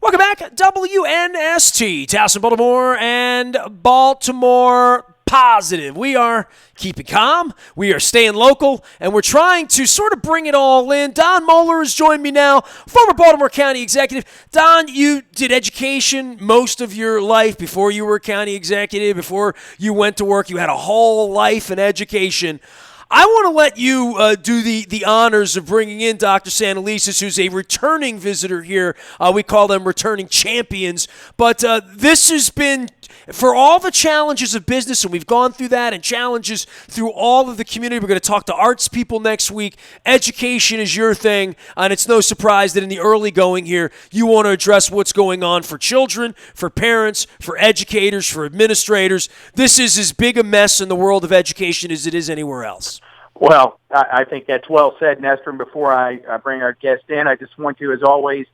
Welcome back, WNST, Towson, Baltimore, and Baltimore Positive. We are keeping calm, we are staying local, and we're trying to sort of bring it all in. Don Moeller has joined me now, former Baltimore County executive. Don, you did education most of your life before you were a county executive, before you went to work. You had a whole life in education. I want to let you do the honors of bringing in Dr. Santelises, who's a returning visitor here. We call them returning champions. But this has been, for all the challenges of business, and we've gone through that, and challenges through all of the community. We're going to talk to arts people next week. Education is your thing, and it's no surprise that in the early going here, you want to address what's going on for children, for parents, for educators, for administrators. This is as big a mess in the world of education as it is anywhere else. Well, I think that's well said, Nestor. And before I bring our guest in, I just want to, as always,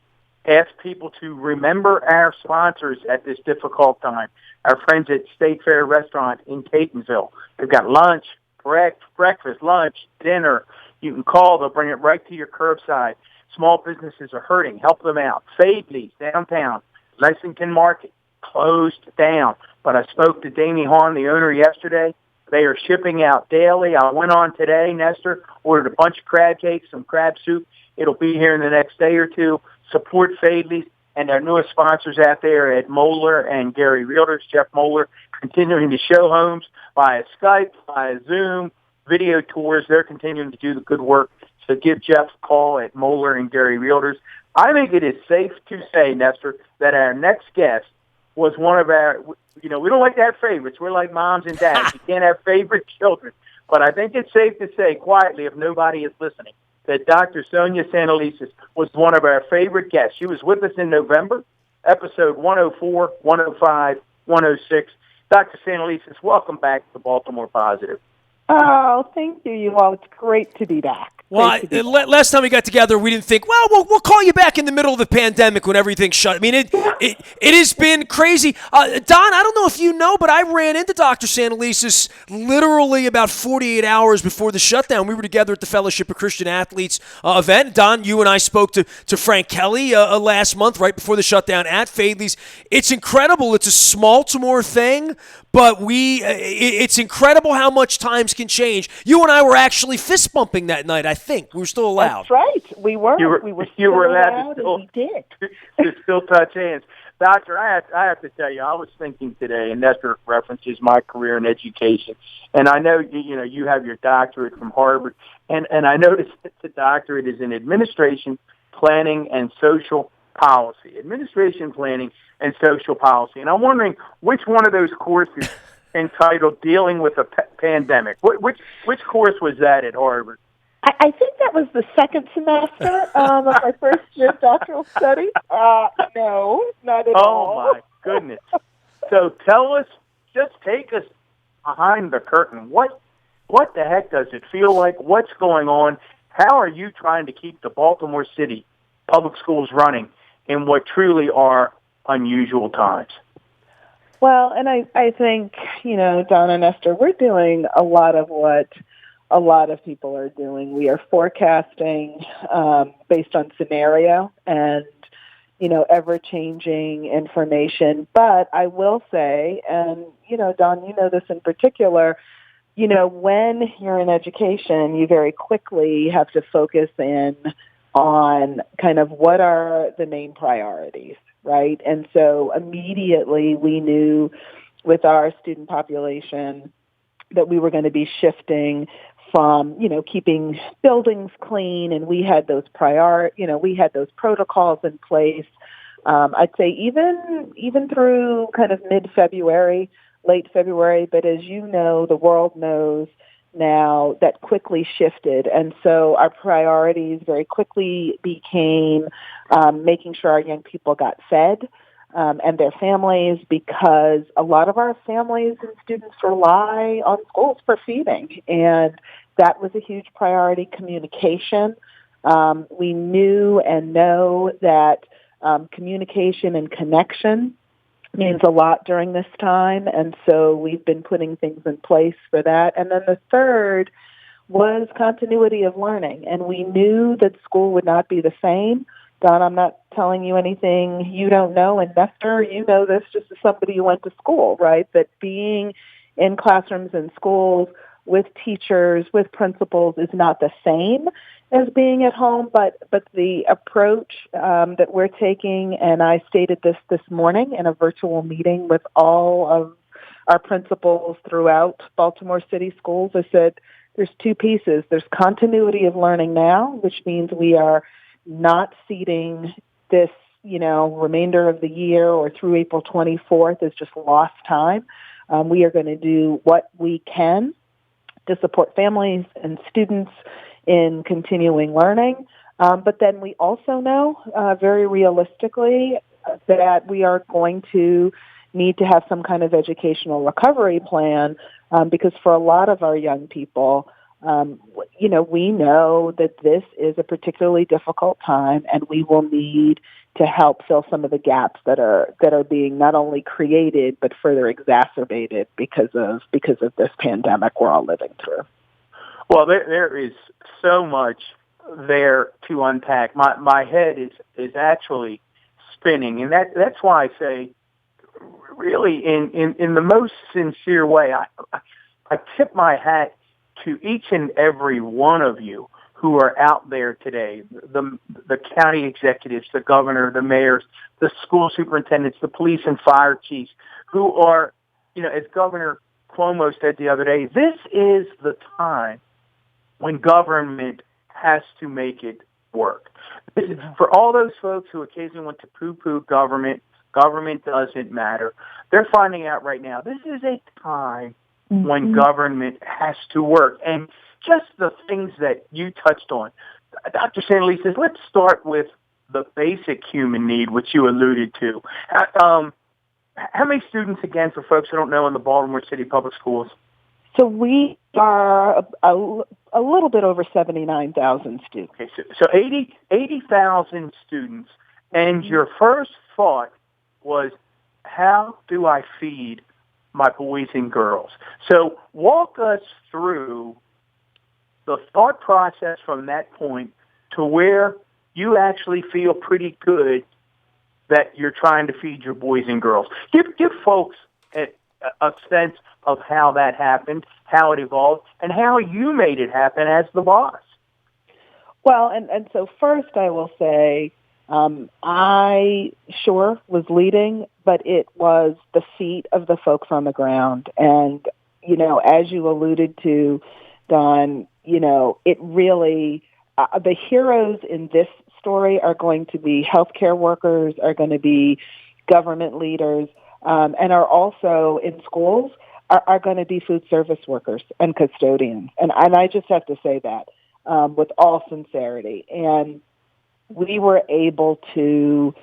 ask people to remember our sponsors at this difficult time. Our friends at State Fair Restaurant in Catonsville. They've got lunch, breakfast, lunch, dinner. You can call. They'll bring it right to your curbside. Small businesses are hurting. Help them out. Fadley's downtown. Lexington Market closed down. But I spoke to Damie Hahn, the owner, yesterday. They are shipping out daily. I went on today, Nestor, ordered a bunch of crab cakes, some crab soup. It'll be here in the next day or two. Support Fadley's and our newest sponsors out there at Moeller and Gary Realtors. Jeff Moeller continuing to show homes via Skype, via Zoom, video tours. They're continuing to do the good work. So give Jeff a call at Moeller and Gary Realtors. I think it is safe to say, Nestor, that our next guest was one of our, we don't like to have favorites. We're like moms and dads. You can't have favorite children. But I think it's safe to say quietly, if nobody is listening, that Dr. Sonja Santelises was one of our favorite guests. She was with us in November, episode 104, 105, 106. Dr. Santelises, welcome back to Baltimore Positive. Oh, thank you all. It's great to be back. Well, last time we got together, we didn't think, well, we'll call you back in the middle of the pandemic when everything's shut. I mean, it has been crazy. Don, I don't know if you know, but I ran into Dr. Santelises literally about 48 hours before the shutdown. We were together at the Fellowship of Christian Athletes event. Don, you and I spoke to Frank Kelly last month, right before the shutdown at Fadley's. It's incredible. It's a Baltimore thing, but it's incredible how much times can change. You and I were actually fist bumping that night, I think. We were still allowed. That's right. We were. You were allowed to we did. to still touch hands. Doctor, I have to tell you, I was thinking today, and Nestor references my career in education, and I know you have your doctorate from Harvard, and I noticed that the doctorate is in administration, planning, and social policy. Administration, planning, and social policy. And I'm wondering which one of those courses entitled Dealing with a Pandemic. Which course was that at Harvard? I think that was the second semester of my first year of doctoral study. No, not at all. Oh, my goodness. So tell us, just take us behind the curtain. What the heck does it feel like? What's going on? How are you trying to keep the Baltimore City public schools running in what truly are unusual times? Well, and I think, Don and Esther, we're doing a lot of what a lot of people are doing. We are forecasting based on scenario and, ever-changing information. But I will say, and, Don, you know this in particular, when you're in education, you very quickly have to focus in on kind of what are the main priorities, right? And so immediately we knew with our student population that we were going to be shifting from, keeping buildings clean, and we had those we had those protocols in place. I'd say even through kind of mid-February, late February, but as you know, the world knows now that quickly shifted. And so our priorities very quickly became making sure our young people got fed and their families, because a lot of our families and students rely on schools for feeding. And that was a huge priority. Communication. We knew and know that communication and connection means a lot during this time, and so we've been putting things in place for that. And then the third was continuity of learning, and we knew that school would not be the same Don, I'm not telling you anything you don't know, and Nestor, you know this just as somebody who went to school, right? That being in classrooms and schools with teachers, with principals is not the same as being at home, but the approach that we're taking, and I stated this morning in a virtual meeting with all of our principals throughout Baltimore City Schools. I said there's two pieces. There's continuity of learning now, which means we are not seating this, remainder of the year or through April 24th as just lost time. We are going to do what we can to support families and students in continuing learning. But then we also know very realistically that we are going to need to have some kind of educational recovery plan because for a lot of our young people, we know that this is a particularly difficult time, and we will need to help fill some of the gaps that are being not only created but further exacerbated because of this pandemic we're all living through. Well, there is so much there to unpack. My head is actually spinning, and that's why I say, really, in the most sincere way, I tip my hat to each and every one of you who are out there today, the county executives, the governor, the mayors, the school superintendents, the police and fire chiefs, who are, as Governor Cuomo said the other day, this is the time when government has to make it work. For all those folks who occasionally want to poo-poo government doesn't matter, they're finding out right now this is a time when government has to work. And just the things that you touched on, Dr. Santelises says, let's start with the basic human need, which you alluded to. How many students, again, for folks who don't know, in the Baltimore City Public Schools? So we are a little bit over 79,000 students. Okay, so 80,000 students, and your first thought was, how do I feed my boys and girls? So walk us through the thought process from that point to where you actually feel pretty good that you're trying to feed your boys and girls. Give folks a sense of how that happened, how it evolved, and how you made it happen as the boss. Well, and so first I will say, I sure was leading, but it was the feet of the folks on the ground. And, as you alluded to, Don, it really, the heroes in this story are going to be healthcare workers, are going to be government leaders, and are also in schools, are going to be food service workers and custodians. And I just have to say that with all sincerity. And we were able to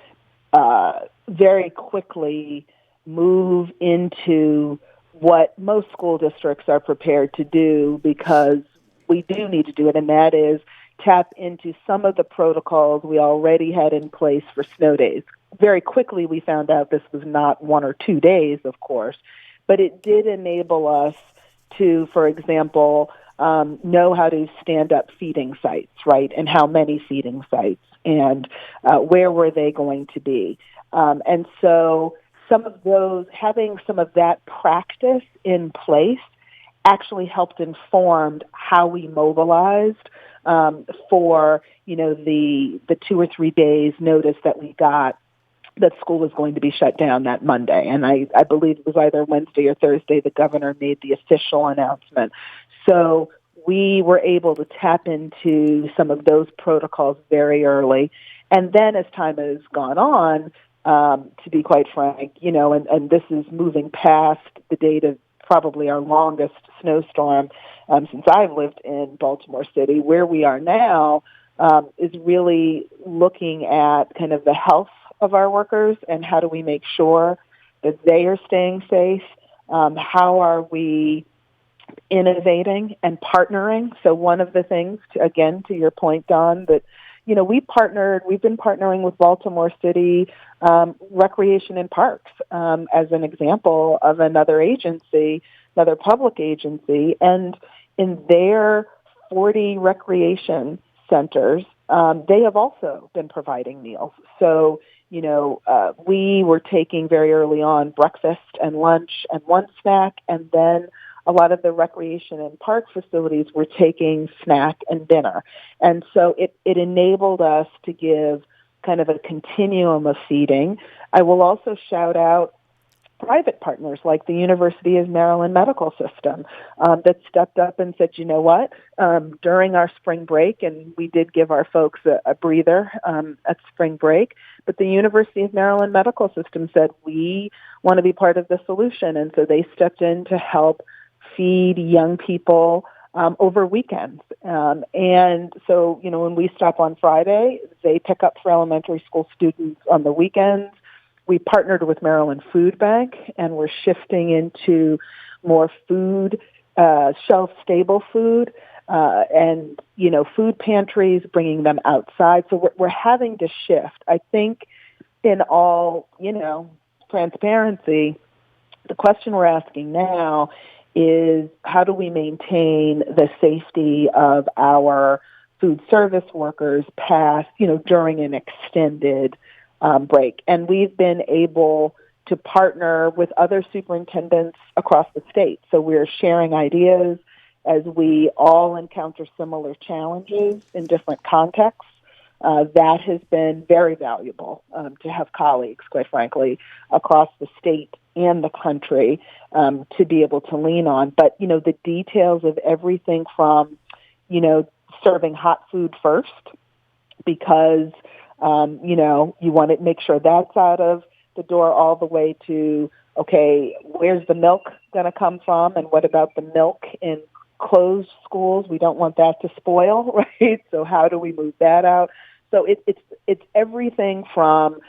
very quickly move into what most school districts are prepared to do, because we do need to do it, and that is tap into some of the protocols we already had in place for snow days. Very quickly we found out this was not 1 or 2 days, of course, but it did enable us to, for example, know how to stand up feeding sites, right, and how many feeding sites, and where were they going to be. And so some of those, having some of that practice in place actually helped inform how we mobilized for, the 2 or 3 days notice that we got that school was going to be shut down that Monday. And I believe it was either Wednesday or Thursday the governor made the official announcement. So we were able to tap into some of those protocols very early. And then as time has gone on, to be quite frank, and this is moving past the date of probably our longest snowstorm since I've lived in Baltimore City, where we are now is really looking at kind of the health of our workers and how do we make sure that they are staying safe. How are we innovating and partnering? So one of the things, to your point, Don, that we've been partnering with Baltimore City Recreation and Parks as an example of another public agency, and in their 40 recreation centers, they have also been providing meals. So, we were taking very early on breakfast and lunch and one snack, and then a lot of the recreation and park facilities were taking snack and dinner. And so it enabled us to give kind of a continuum of feeding. I will also shout out private partners like the University of Maryland Medical System that stepped up and said, you know what, during our spring break, and we did give our folks a breather at spring break, but the University of Maryland Medical System said, we want to be part of the solution. And so they stepped in to help feed young people over weekends. And so, when we stop on Friday, they pick up for elementary school students on the weekends. We partnered with Maryland Food Bank, and we're shifting into more food, shelf-stable food, and, food pantries, bringing them outside. So we're having to shift. I think in all, transparency, the question we're asking now is how do we maintain the safety of our food service workers during an extended break. And we've been able to partner with other superintendents across the state. So we're sharing ideas as we all encounter similar challenges in different contexts. That has been very valuable to have colleagues, quite frankly, across the state and the country to be able to lean on. But, the details of everything from, serving hot food first because you want to make sure that's out of the door all the way to, okay, where's the milk going to come from? And what about the milk in closed schools? We don't want that to spoil, right? So how do we move that out? So it's everything from,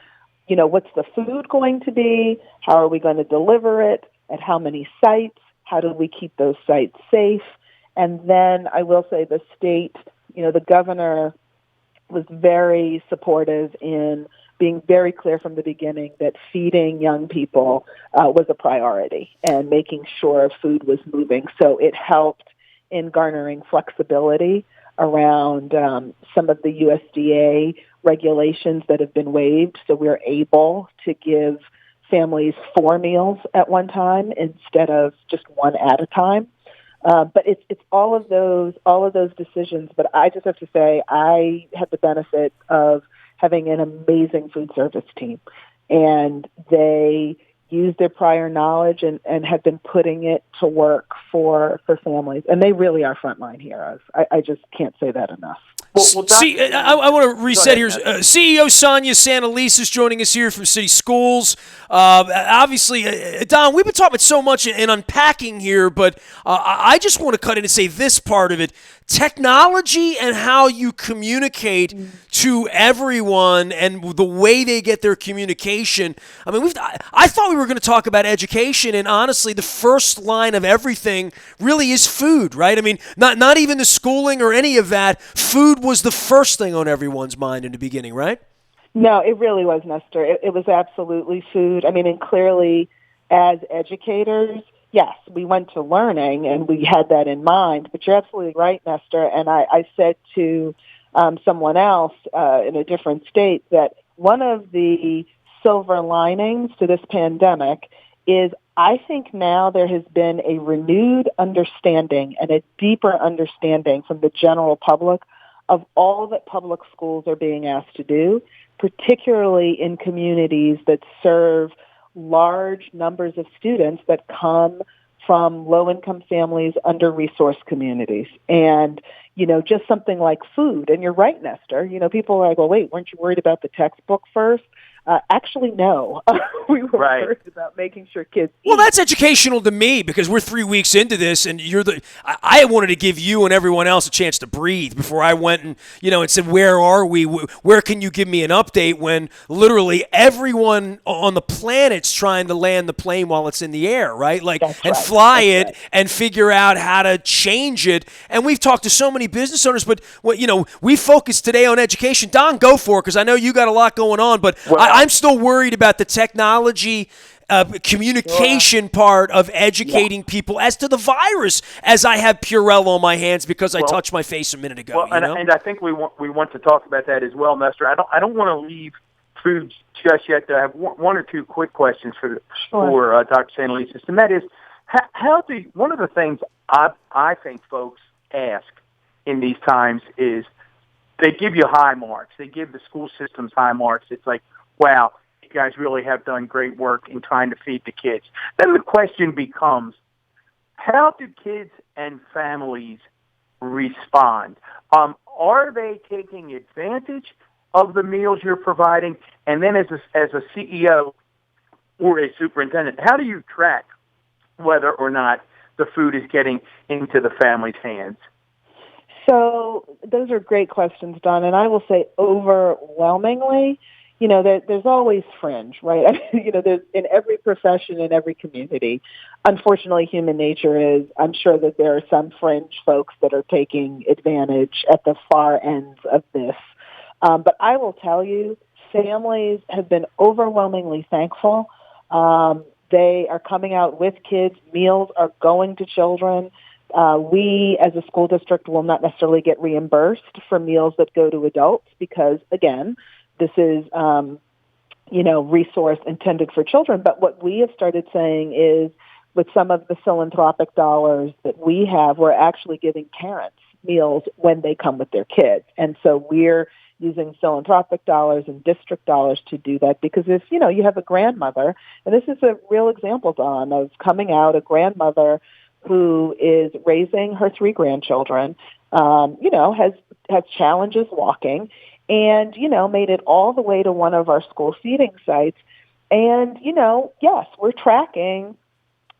what's the food going to be? How are we going to deliver it? At how many sites? How do we keep those sites safe? And then I will say the state, the governor was very supportive in being very clear from the beginning that feeding young people was a priority and making sure food was moving. So it helped in garnering flexibility around some of the USDA regulations that have been waived. So we're able to give families 4 meals at one time instead of just one at a time. But it's all of those decisions. But I just have to say I had the benefit of having an amazing food service team, and they used their prior knowledge and have been putting it to work for families. And they really are frontline heroes. I just can't say that enough. Well, I want to reset here. CEO Sonja Santelises joining us here from City Schools. Obviously, Don, we've been talking about so much and unpacking here, but I just want to cut in and say this part of it. Technology and how you communicate to everyone and the way they get their communication. I mean, I thought we were going to talk about education, and honestly, the first line of everything really is food, right? I mean, not even the schooling or any of that. Food was the first thing on everyone's mind in the beginning, right? No, it really was, Nestor. It was absolutely food. I mean, and clearly, as educators, yes, we went to learning, and we had that in mind. But you're absolutely right, Nestor. And I said to someone else in a different state that one of the silver linings to this pandemic is I think now there has been a renewed understanding and a deeper understanding from the general public of all that public schools are being asked to do, particularly in communities that serve large numbers of students that come from low-income families, under-resourced communities. And, just something like food. And you're right, Nestor. People are like, well, wait, weren't you worried about the textbook first? Actually, no. We were worried about making sure kids eat. Well, that's educational to me because we're 3 weeks into this, and I wanted to give you and everyone else a chance to breathe before I went and and said, where are we? Where can you give me an update when literally everyone on the planet's trying to land the plane while it's in the air, right? Fly it and figure out how to change it. And we've talked to so many business owners, but we focus today on education. Don, go for it because I know you got a lot going on, but I'm still worried about the technology communication part of educating people as to the virus, as I have Purell on my hands because I touched my face a minute ago. Well, and I think we want to talk about that as well, Nestor. I don't want to leave food just yet. I have one or two quick questions for Dr. Santelises, and that is, one of the things I think folks ask in these times is they give you high marks. They give the school systems high marks. It's like, wow, you guys really have done great work in trying to feed the kids. Then the question becomes, how do kids and families respond? Are they taking advantage of the meals you're providing? And then as a CEO or a superintendent, how do you track whether or not the food is getting into the family's hands? So those are great questions, Don. And I will say overwhelmingly, there's always fringe, right? There's in every profession, in every community. Unfortunately, human nature is, I'm sure that there are some fringe folks that are taking advantage at the far ends of this. But I will tell you, families have been overwhelmingly thankful. They are coming out with kids. Meals are going to children. We, as a school district, will not necessarily get reimbursed for meals that go to adults because, again, this is, resource intended for children. But what we have started saying is, with some of the philanthropic dollars that we have, we're actually giving parents meals when they come with their kids. And so we're using philanthropic dollars and district dollars to do that because if, you have a grandmother, and this is a real example, Don, of coming out, a grandmother who is raising her 3 grandchildren, has challenges walking and, made it all the way to one of our school feeding sites. And, yes, we're tracking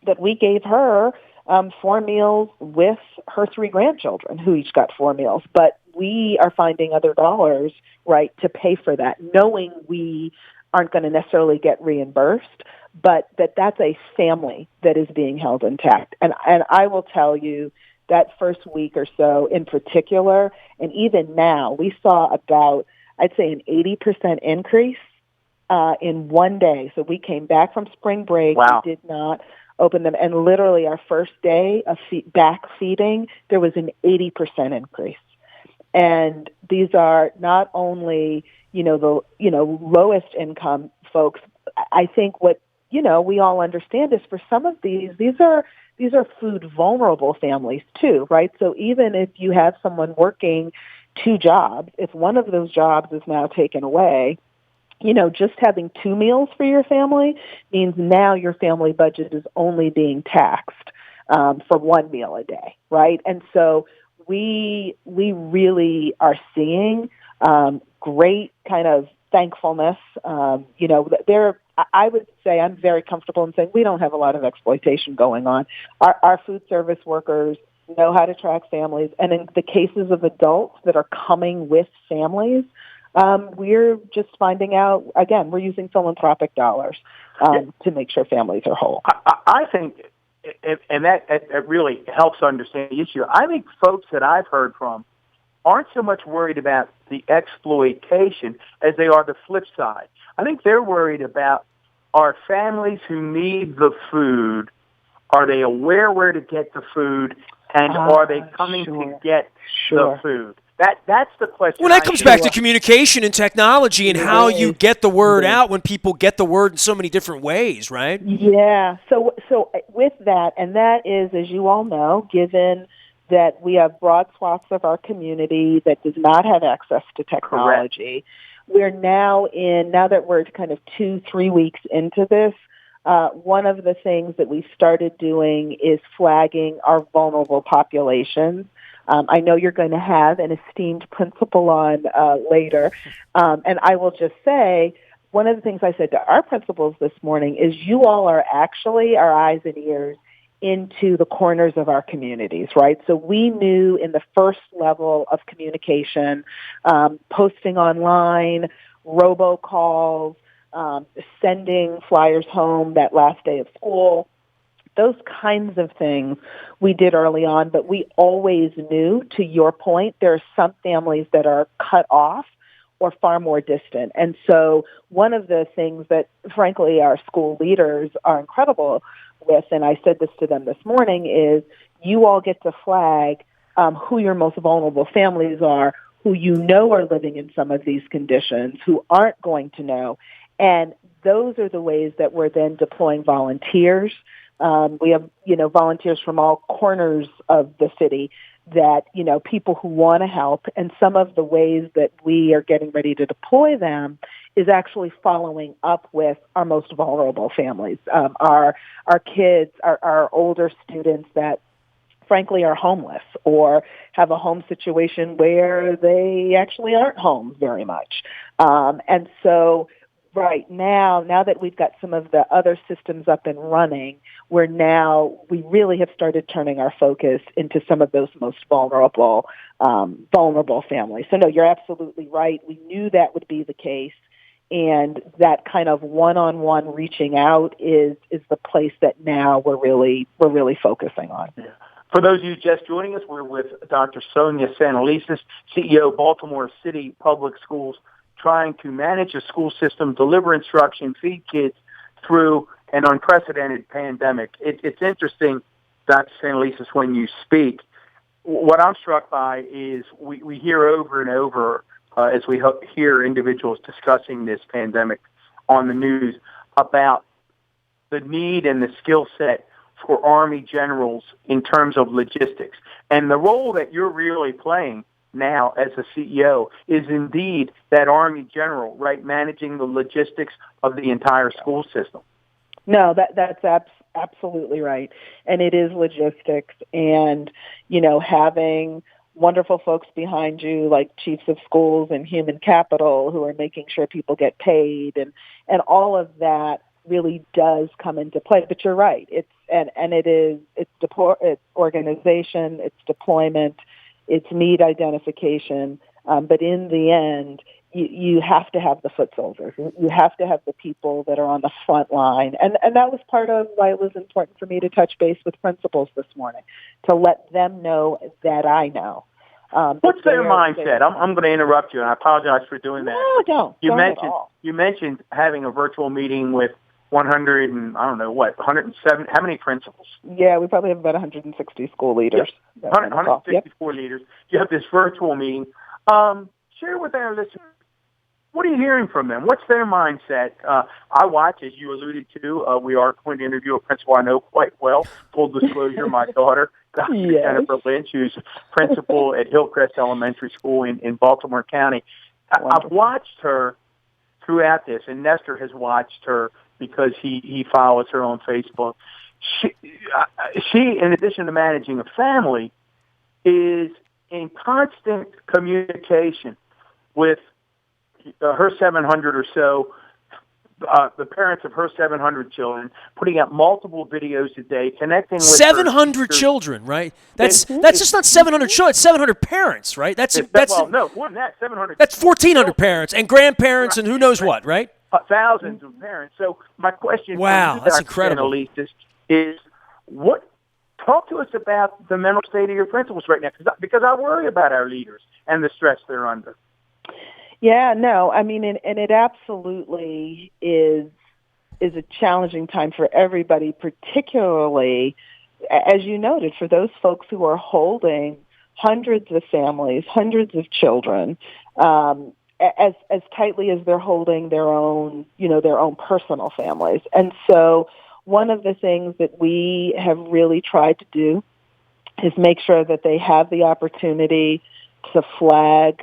that we gave her 4 meals with her 3 grandchildren who each got 4 meals. But we are finding other dollars, right, to pay for that, knowing we aren't going to necessarily get reimbursed, but that's a family that is being held intact. And I will tell you that first week or so in particular, and even now, we saw about, I'd say, an 80% increase in one day. So we came back from spring break. Wow. We did not open them. And literally our first day of back feeding, there was an 80% increase. And these are not only, the lowest income folks. I think what, we all understand is for some of these are food vulnerable families too, right? So even if you have someone working 2 jobs, if one of those jobs is now taken away, just having 2 meals for your family means now your family budget is only being taxed for 1 meal a day, right? And so we really are seeing great kind of thankfulness. I would say I'm very comfortable in saying we don't have a lot of exploitation going on. Our food service workers know how to track families, and in the cases of adults that are coming with families, we're just finding out, again, we're using philanthropic dollars to make sure families are whole. I think, and that really helps understand the issue. I think folks that I've heard from aren't so much worried about the exploitation as they are the flip side. I think they're worried about, are families who need the food, are they aware where to get the food, and are they coming to get the food? That's the question. Well, that comes back to communication and technology and how you get the word out when people get the word in so many different ways, right? Yeah. So with that, and that is, as you all know, given that we have broad swaths of our community that does not have access to technology. Correct. We're now that we're kind of 2-3 weeks into this, one of the things that we started doing is flagging our vulnerable populations. I know you're going to have an esteemed principal on later, and I will just say, one of the things I said to our principals this morning is you all are actually our eyes and ears into the corners of our communities, right? So we knew in the first level of communication, posting online, robocalls, sending flyers home that last day of school, those kinds of things we did early on, but we always knew, to your point, there are some families that are cut off or far more distant. And so one of the things that, frankly, our school leaders are incredible with, and I said this to them this morning, is you all get to flag who your most vulnerable families are, who you know are living in some of these conditions, who aren't going to know. And those are the ways that we're then deploying volunteers. We have, volunteers from all corners of the city that, people who want to help. And some of the ways that we are getting ready to deploy them is actually following up with our most vulnerable families, our kids, our older students that frankly are homeless or have a home situation where they actually aren't home very much. And so right now that we've got some of the other systems up and running, we really have started turning our focus into some of those most vulnerable families. So no, you're absolutely right. We knew that would be the case. And that kind of one-on-one reaching out is the place that now we're really focusing on. Yeah. For those of you just joining us, we're with Dr. Sonja Santelises, CEO, Baltimore City Public Schools, trying to manage a school system, deliver instruction, feed kids through an unprecedented pandemic. It's interesting, Dr. Santelises, when you speak, what I'm struck by is we hear over and over as we hear individuals discussing this pandemic on the news about the need and the skill set for Army generals in terms of logistics. And the role that you're really playing now as a CEO is indeed that Army general, right, managing the logistics of the entire school system. No, that's absolutely right. And it is logistics and, having wonderful folks behind you like chiefs of schools and human capital who are making sure people get paid and all of that really does come into play. But you're right. It's organization, it's deployment, it's need identification. But in the end, you have to have the foot soldiers. You have to have the people that are on the front line. And that was part of why it was important for me to touch base with principals this morning, to let them know that I know. What's their mindset? I'm going to interrupt you, and I apologize for doing that. No, don't. You mentioned having a virtual meeting with 100 and, 107, how many principals? Yeah, we probably have about 160 school leaders. Yep. 164 leaders. You have this virtual meeting. Share with our listeners, what are you hearing from them? What's their mindset? I watch, as you alluded to, we are going to interview a principal I know quite well. Full disclosure, my daughter, Dr. Jennifer Lynch, who's principal at Hillcrest Elementary School in Baltimore County. I've watched her throughout this, and Nestor has watched her because he follows her on Facebook. She, in addition to managing a family, is in constant communication with her 700 or so, the parents of her 700 children, putting out multiple videos a day, connecting with 700 children, right? That's just not 700 children. It's 700 parents, right? More than that, 700. That's 1,400 parents and grandparents and who knows what, right? Thousands of parents. So my question for you, that's incredible. Is talk to us about the mental state of your principals right now, because I worry about our leaders and the stress they're under. Yeah, no, I mean, and it absolutely is a challenging time for everybody, particularly, as you noted, for those folks who are holding hundreds of families, hundreds of children, as tightly as they're holding their own personal families. And so one of the things that we have really tried to do is make sure that they have the opportunity to flag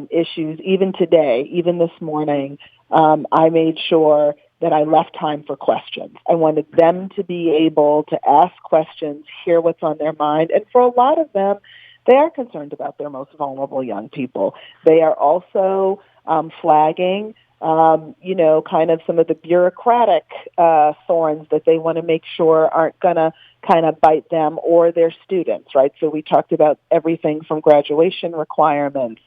issues. Even today, even this morning, I made sure that I left time for questions. I wanted them to be able to ask questions, hear what's on their mind. And for a lot of them, they are concerned about their most vulnerable young people. They are also flagging, kind of some of the bureaucratic thorns that they want to make sure aren't going to kind of bite them or their students, right? So we talked about everything from graduation requirements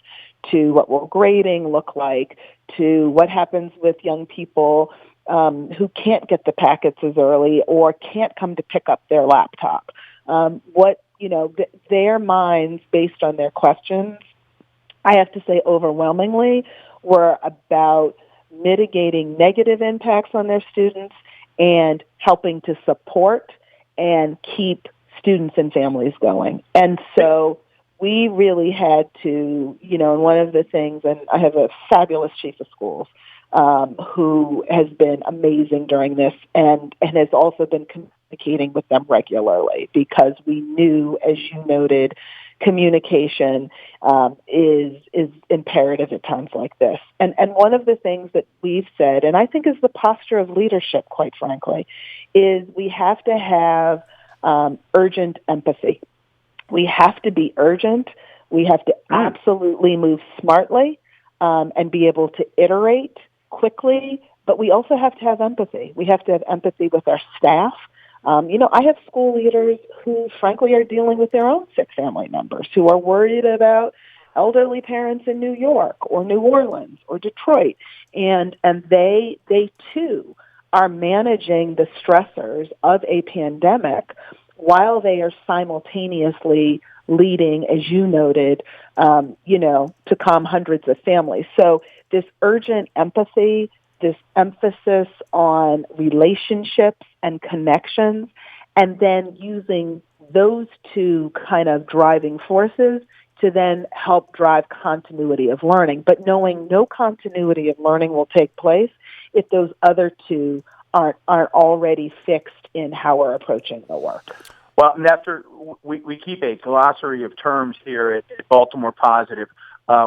to what will grading look like, to what happens with young people who can't get the packets as early or can't come to pick up their laptop. Their minds, based on their questions, I have to say overwhelmingly, were about mitigating negative impacts on their students and helping to support and keep students and families going. And so we really had to, and one of the things, and I have a fabulous chief of schools who has been amazing during this and has also been communicating with them regularly, because we knew, as you noted, communication is imperative at times like this. And one of the things that we've said, and I think is the posture of leadership, quite frankly, is we have to have urgent empathy. We have to be urgent. We have to absolutely move smartly and be able to iterate quickly, but we also have to have empathy. We have to have empathy with our staff. I have school leaders who, frankly, are dealing with their own sick family members, who are worried about elderly parents in New York or New Orleans or Detroit, and they too are managing the stressors of a pandemic while they are simultaneously leading, as you noted, to calm hundreds of families. So this urgent empathy, this emphasis on relationships and connections, and then using those two kind of driving forces to then help drive continuity of learning. But knowing no continuity of learning will take place if those other two aren't already fixed in how we're approaching the work. Well, Nestor, we keep a glossary of terms here at Baltimore Positive.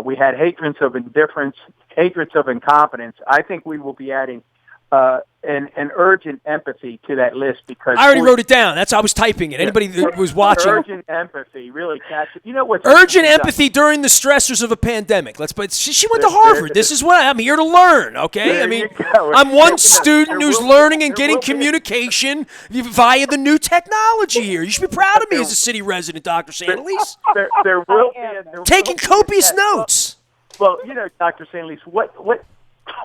We had hatreds of indifference, hatreds of incompetence. I think we will be adding an urgent empathy to that list, because I already wrote it down. I was typing it. Anybody that was watching. Urgent empathy, really catch it. You know what's urgent empathy during the stressors of a pandemic. She went to Harvard. This is what I'm here to learn. Okay, I mean, I'm one student who's learning and getting communication via the new technology here. You should be proud of me as a city resident, Dr. Santelises. There will be taking copious notes. Well, Dr. Santelises,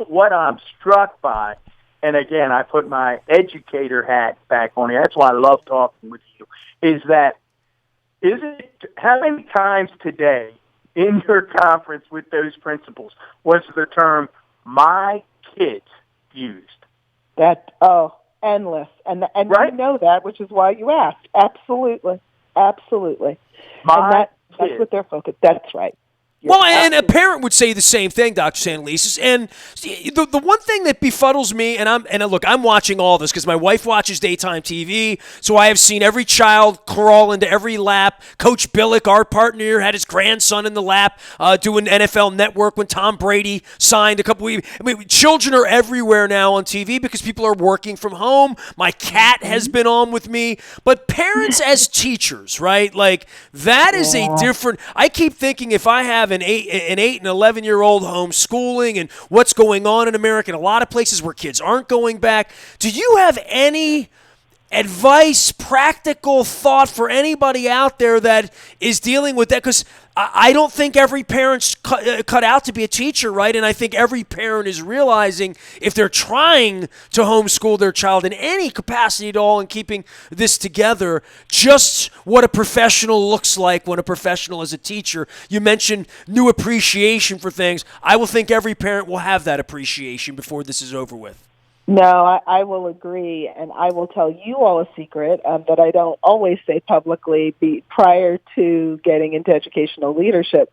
what I'm struck by. And again, I put my educator hat back on here. That's why I love talking with you. How many times today in your conference with those principals was the term "my kids" used? Endless. And right? You know that, which is why you asked. Absolutely. That's what they're focused. That's right. Well, and a parent would say the same thing, Dr. Santelises. And the one thing that befuddles me, look, I'm watching all this because my wife watches daytime TV, so I have seen every child crawl into every lap. Coach Billick, our partner here, had his grandson in the lap doing NFL Network when Tom Brady signed a couple weeks. I mean, children are everywhere now on TV because people are working from home. My cat has been on with me. But parents as teachers, right? Like, that is a different... I keep thinking if I have an 8 and 11-year-old homeschooling and what's going on in America in a lot of places where kids aren't going back, do you have any advice, practical thought for anybody out there that is dealing with that? Because I don't think every parent's cut out to be a teacher, right? And I think every parent is realizing if they're trying to homeschool their child in any capacity at all and keeping this together, just what a professional looks like when a professional is a teacher. You mentioned new appreciation for things. I will think every parent will have that appreciation before this is over with. No, I will agree, and I will tell you all a secret that I don't always say publicly. Prior to getting into educational leadership,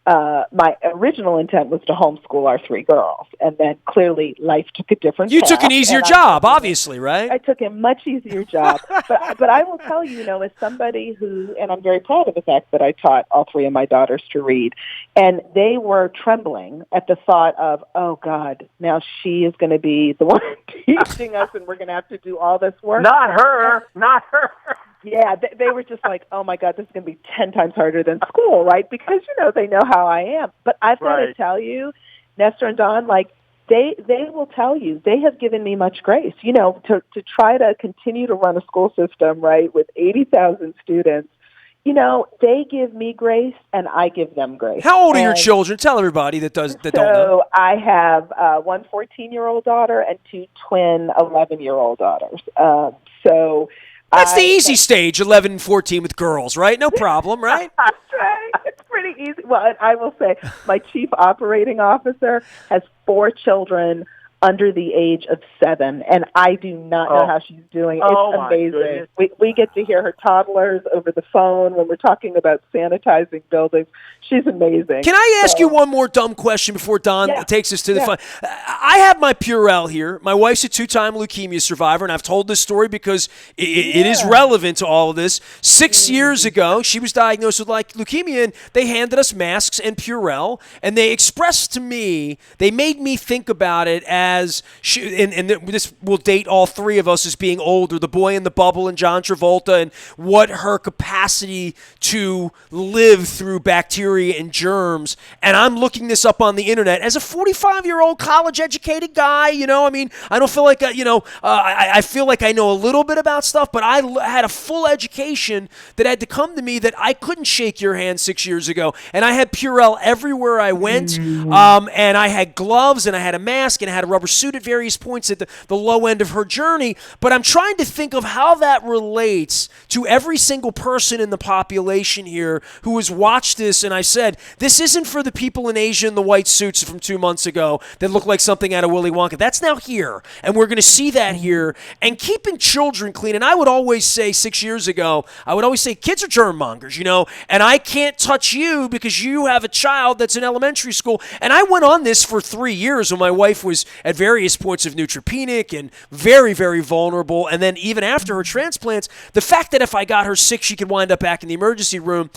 my original intent was to homeschool our 3 girls, and then clearly life took a different path. You took an easier job, obviously, right? I took a much easier job, but I will tell you, as somebody who, and I'm very proud of the fact that I taught all 3 of my daughters to read, and they were trembling at the thought of, oh God, now she is going to be the one teaching us, and we're going to have to do all this work. Not her. Yeah, they were just like, oh my God, this is going to be 10 times harder than school, right? Because, they know how I am. But I've got to tell you, Nestor and Don, like, they will tell you, they have given me much grace, to try to continue to run a school system, right, with 80,000 students. They give me grace and I give them grace. How old are your children? Tell everybody that don't know. So I have one 14-year-old daughter and 2 twin 11-year-old daughters. So That's the easy stage, 11 and 14 with girls, right? No problem, right? That's right. It's pretty easy. Well, and I will say my chief operating officer has 4 children under the age of 7, and I do not know how she's doing. It's amazing. We get to hear her toddlers over the phone when we're talking about sanitizing buildings. She's amazing. Can I ask you one more dumb question before Don takes us to the fun? I have my Purell here. My wife's a 2-time leukemia survivor, and I've told this story because it is relevant to all of this. 6 years ago, she was diagnosed with leukemia, and they handed us masks and Purell, and they expressed to me, they made me think about it as, and this will date all 3 of us as being older, the boy in the bubble and John Travolta, and what her capacity to live through bacteria and germs. And I'm looking this up on the internet as a 45-year-old college-educated guy. I don't feel like, I feel like I know a little bit about stuff, but I had a full education that had to come to me that I couldn't shake your hand 6 years ago. And I had Purell everywhere I went, and I had gloves, and I had a mask, and I had a rubber suit at various points at the low end of her journey. But I'm trying to think of how that relates to every single person in the population here who has watched this. And I said, this isn't for the people in Asia in the white suits from 2 months ago that look like something out of Willy Wonka. That's now here, and we're going to see that here. And keeping children clean. And I would always say 6 years ago, I would always say kids are germ mongers, and I can't touch you because you have a child that's in elementary school. And I went on this for 3 years when my wife was at various points of neutropenic and very, very vulnerable. And then even after her transplants, the fact that if I got her sick, she could wind up back in the emergency room.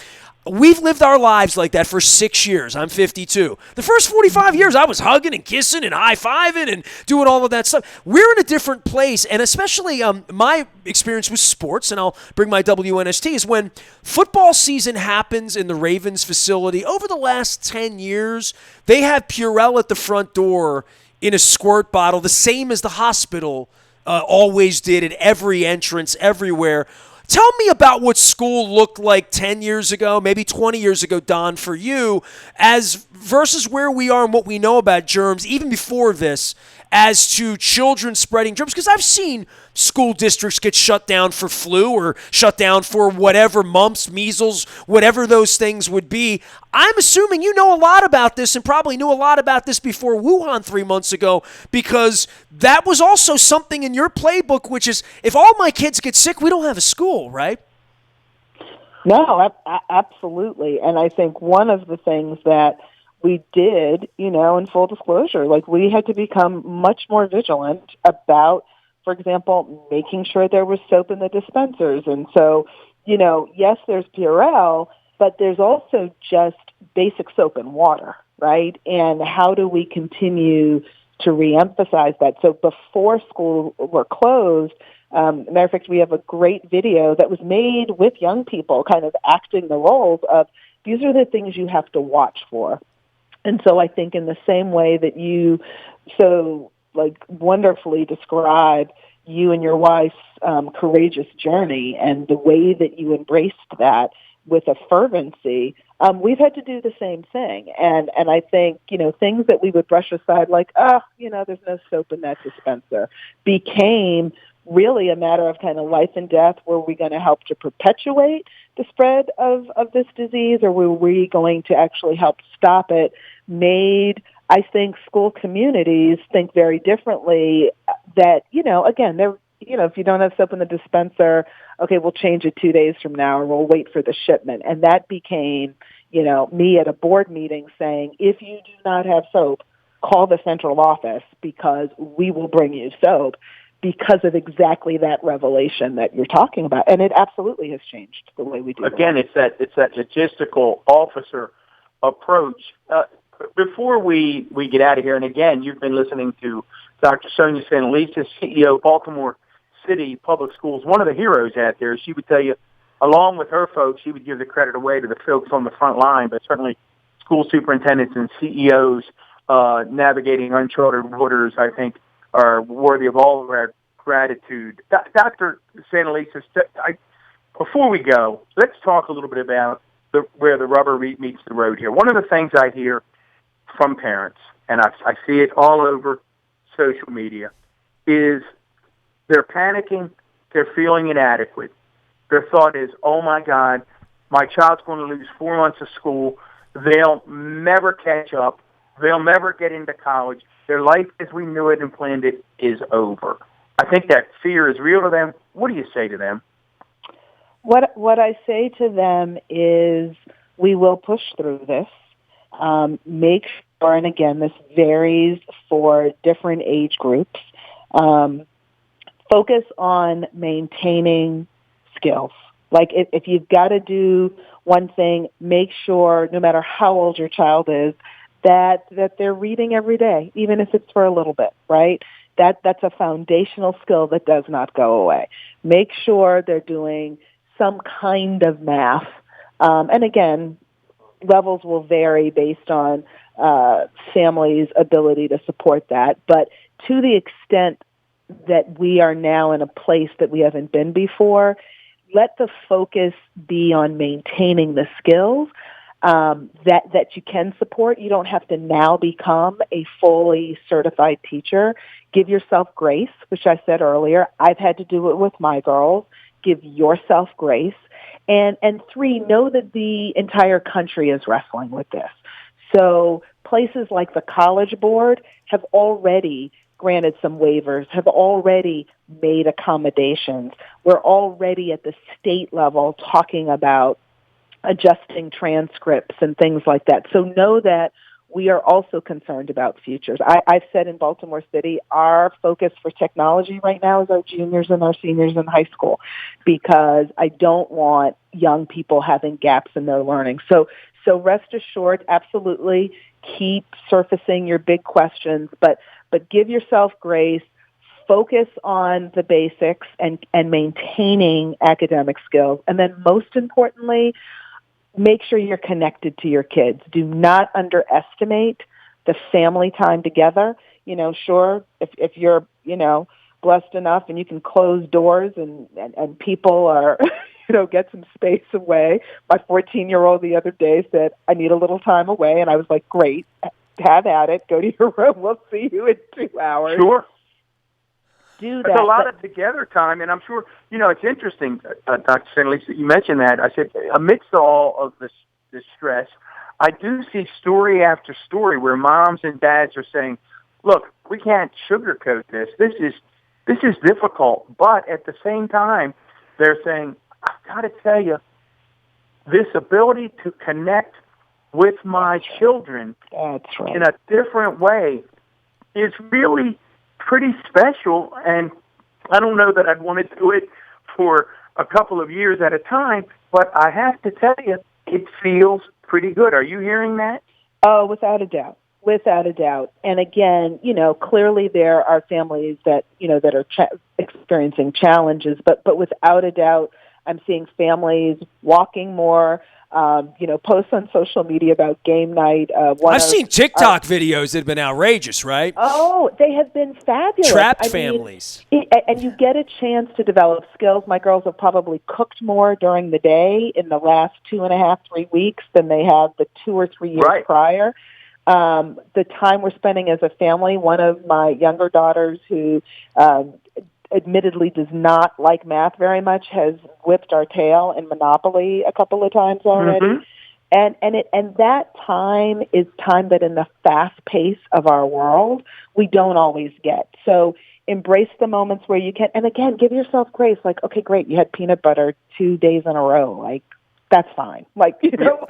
We've lived our lives like that for 6 years. I'm 52. The first 45 years, I was hugging and kissing and high-fiving and doing all of that stuff. We're in a different place, and especially my experience with sports, and I'll bring my WNST, is when football season happens in the Ravens facility. Over the last 10 years, they have Purell at the front door in a squirt bottle, the same as the hospital always did at every entrance, everywhere. Tell me about what school looked like 10 years ago, maybe 20 years ago, Don, for you, as versus where we are and what we know about germs, even before this, as to children spreading germs. Because I've seen school districts get shut down for flu or shut down for whatever, mumps, measles, whatever those things would be. I'm assuming you know a lot about this and probably knew a lot about this before Wuhan 3 months ago, because that was also something in your playbook, which is if all my kids get sick, we don't have a school, right? No, absolutely. And I think one of the things that we did, in full disclosure, we had to become much more vigilant about, for example, making sure there was soap in the dispensers. And so, yes, there's Purell, but there's also just basic soap and water, right? And how do we continue to reemphasize that? So before schools were closed, matter of fact, we have a great video that was made with young people kind of acting the roles of, these are the things you have to watch for. And so I think in the same way that you so wonderfully describe you and your wife's courageous journey and the way that you embraced that with a fervency, we've had to do the same thing. And I think, things that we would brush aside there's no soap in that dispenser became really a matter of kind of life and death. Were we going to help to perpetuate the spread of this disease, or were we going to actually help stop it? Made, I think, school communities think very differently that, again, they're, if you don't have soap in the dispenser, okay, we'll change it 2 days from now, or we'll wait for the shipment. And that became, me at a board meeting saying, if you do not have soap, call the central office because we will bring you soap, because of exactly that revelation that you're talking about. And it absolutely has changed the way we do it. Again, it's that logistical officer approach. Before we get out of here, and again, you've been listening to Dr. Sonja Santelises, CEO of Baltimore City Public Schools, one of the heroes out there. She would tell you, along with her folks, she would give the credit away to the folks on the front line, but certainly school superintendents and CEOs navigating uncharted waters, I think, are worthy of all of our gratitude. Dr. Santelises, before we go, let's talk a little bit about where the rubber meets the road here. One of the things I hear from parents, and I see it all over social media, is they're panicking they're feeling inadequate. Their thought is, oh, my God, my child's going to lose 4 months of school. They'll never catch up. They'll never get into college. Their life as we knew it and planned it is over. I think that fear is real to them. What do you say to them? What I say to them is we will push through this. Make sure, and again, this varies for different age groups, focus on maintaining skills. Like if you've got to do one thing, make sure, no matter how old your child is, that they're reading every day, even if it's for a little bit, right? That's a foundational skill that does not go away. Make sure they're doing some kind of math. And again, levels will vary based on families' ability to support that. But to the extent that we are now in a place that we haven't been before, let the focus be on maintaining the skills that you can support. You don't have to now become a fully certified teacher. Give yourself grace, which I said earlier. I've had to do it with my girls. Give yourself grace. And 3, know that the entire country is wrestling with this. So places like the College Board have already granted some waivers, have already made accommodations. We're already at the state level talking about adjusting transcripts and things like that. So know that we are also concerned about futures. I've said in Baltimore City, our focus for technology right now is our juniors and our seniors in high school, because I don't want young people having gaps in their learning. So rest assured, absolutely keep surfacing your big questions, but give yourself grace, focus on the basics and maintaining academic skills. And then most importantly, make sure you're connected to your kids. Do not underestimate the family time together. Sure, if you're, blessed enough and you can close doors and people are, get some space away. My 14-year-old the other day said, I need a little time away. And I was like, great, have at it. Go to your room. We'll see you in 2 hours. Sure. Do that. There's a lot of together time, and I'm sure, it's interesting, Dr. Santelises, that you mentioned that. I said, amidst all of this stress, I do see story after story where moms and dads are saying, look, we can't sugarcoat this. This is difficult. But at the same time, they're saying, I've got to tell you, this ability to connect with my children in a different way is really pretty special, and I don't know that I'd want to do it for a couple of years at a time, but I have to tell you, it feels pretty good. Are you hearing that? Oh, without a doubt. Without a doubt. And again, clearly there are families that, that are experiencing challenges, but without a doubt, I'm seeing families walking more, posts on social media about game night. I've seen TikTok videos that have been outrageous, right? Oh, they have been fabulous. Trapped families. And you get a chance to develop skills. My girls have probably cooked more during the day in the last 2.5, 3 weeks than they have the 2 or 3 years prior. The time we're spending as a family, one of my younger daughters who admittedly does not like math very much has whipped our tail in Monopoly a couple of times already. Mm-hmm. And that time is time that in the fast pace of our world, we don't always get. So embrace the moments where you can, and again, give yourself grace. Like, okay, great, you had peanut butter 2 days in a row. Like, that's fine. Like,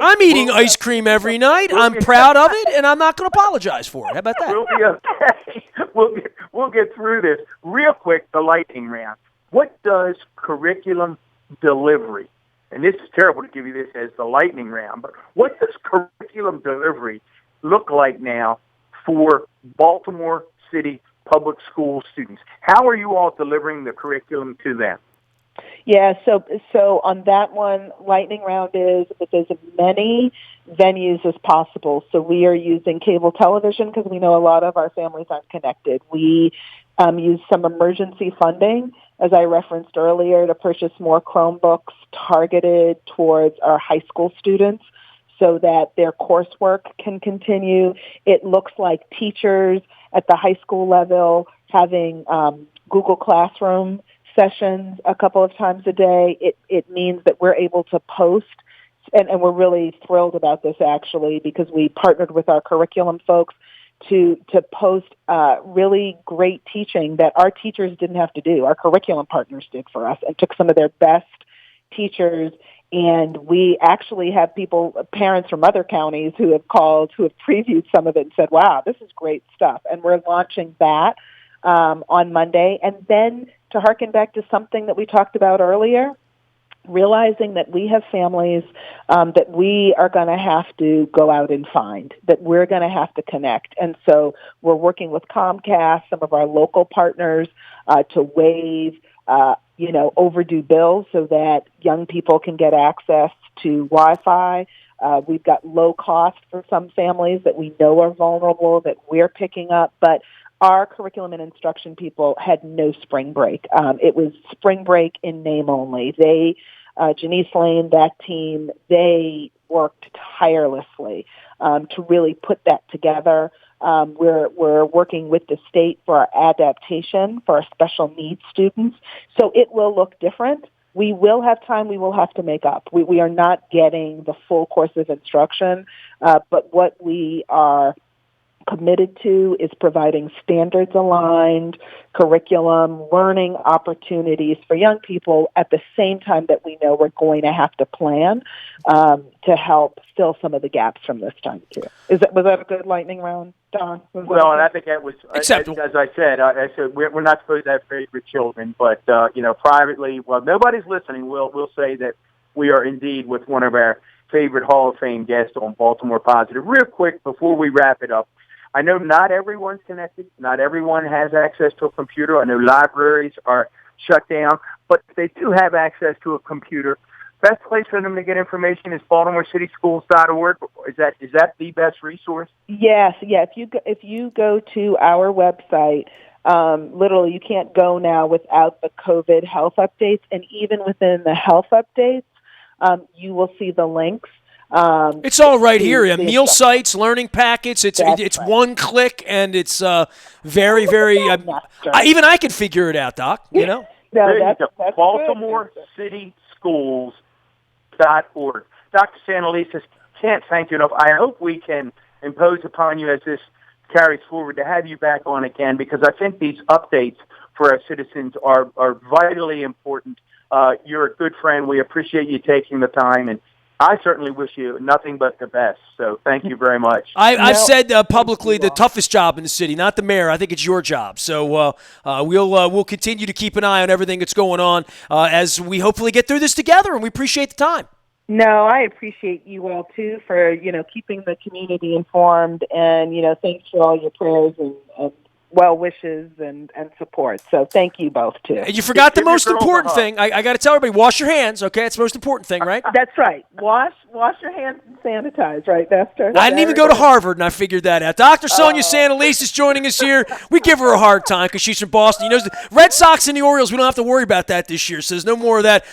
I'm eating ice cream every night. I'm proud of it, and I'm not going to apologize for it. How about that? We'll be okay. We'll get through this. Real quick, the lightning round. What does curriculum delivery, and this is terrible to give you this as the lightning round, but what does curriculum delivery look like now for Baltimore City public school students? How are you all delivering the curriculum to them? Yeah, so on that one, lightning round is that there's as many venues as possible. So we are using cable television because we know a lot of our families aren't connected. We use some emergency funding, as I referenced earlier, to purchase more Chromebooks targeted towards our high school students so that their coursework can continue. It looks like teachers at the high school level having Google Classroom sessions a couple of times a day. It means that we're able to post, and we're really thrilled about this actually, because we partnered with our curriculum folks to post really great teaching that our teachers didn't have to do. Our curriculum partners did for us and took some of their best teachers. And we actually have parents from other counties who have called, who have previewed some of it and said, wow, this is great stuff. And we're launching that on Monday. And then to harken back to something that we talked about earlier, realizing that we have families that we are going to have to go out and find, that we're going to have to connect. And so we're working with Comcast, some of our local partners, to waive overdue bills so that young people can get access to Wi-Fi. We've got low cost for some families that we know are vulnerable that we're picking up, but our curriculum and instruction people had no spring break. It was spring break in name only. Janice Lane, that team, they worked tirelessly to really put that together. We're working with the state for our adaptation for our special needs students. So it will look different. We will have time we will have to make up. We are not getting the full course of instruction, but what we are committed to is providing standards-aligned curriculum, learning opportunities for young people at the same time that we know we're going to have to plan to help fill some of the gaps from this time, too. Was that a good lightning round, Don? Well, and I think that was acceptable. As I said, we're not supposed to have favorite children, but privately, well, nobody's listening. We'll say that we are indeed with one of our favorite Hall of Fame guests on Baltimore Positive. Real quick before we wrap it up, I know not everyone's connected. Not everyone has access to a computer. I know libraries are shut down, but if they do have access to a computer, best place for them to get information is BaltimoreCitySchools.org. Is that the best resource? Yes, yeah. If you go to our website, literally you can't go now without the COVID health updates, and even within the health updates, you will see the links. It's all right here. Meal sites, learning packets. It's right. one click, and it's very, very. Even I can figure it out, Doc. You know. No, that's Baltimore City Schools.org. Dr. Santelises, can't thank you enough. I hope we can impose upon you as this carries forward to have you back on again, because I think these updates for our citizens are vitally important. You're a good friend. We appreciate you taking the time, and I certainly wish you nothing but the best. So thank you very much. I've said publicly the toughest job in the city, not the mayor. I think it's your job. So we'll continue to keep an eye on everything that's going on as we hopefully get through this together, and we appreciate the time. No, I appreciate you all, too, for, keeping the community informed, and, thanks for all your prayers and well wishes and support. So thank you both, too. And you forgot the most important thing. I got to tell everybody, wash your hands, okay? It's the most important thing, right? That's right. Wash your hands and sanitize, right, Nestor? I didn't even go to Harvard, and I figured that out. Dr. Sonja Santelises is joining us here. We give her a hard time because she's from Boston. You know, the Red Sox and the Orioles, we don't have to worry about that this year, so there's no more of that.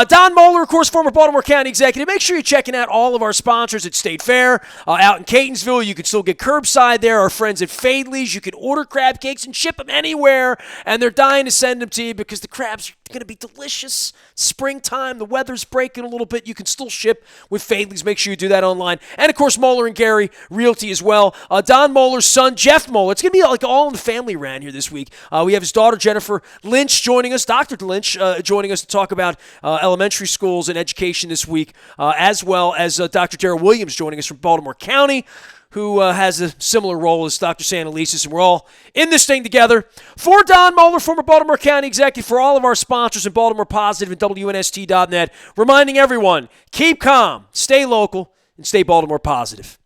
Don Moeller, of course, former Baltimore County executive. Make sure you're checking out all of our sponsors at State Fair. Out in Catonsville, you can still get curbside there. Our friends at Fadley's, you can order crab cakes and ship them anywhere, and they're dying to send them to you because the crabs are going to be delicious. Springtime, the weather's breaking a little bit. You can still ship with Fadley's. Make sure you do that online. And, of course, Moeller and Gary Realty as well. Don Moeller's son, Jeff Moeller. It's going to be like all in the family around here this week. We have his daughter, Jennifer Lynch, joining us, Dr. Lynch, joining us to talk about elementary schools and education this week, as well as Dr. Darrell Williams joining us from Baltimore County, who has a similar role as Dr. Santelises, and we're all in this thing together. For Don Moeller, former Baltimore County executive, for all of our sponsors in Baltimore Positive and WNST.net, reminding everyone, keep calm, stay local, and stay Baltimore Positive.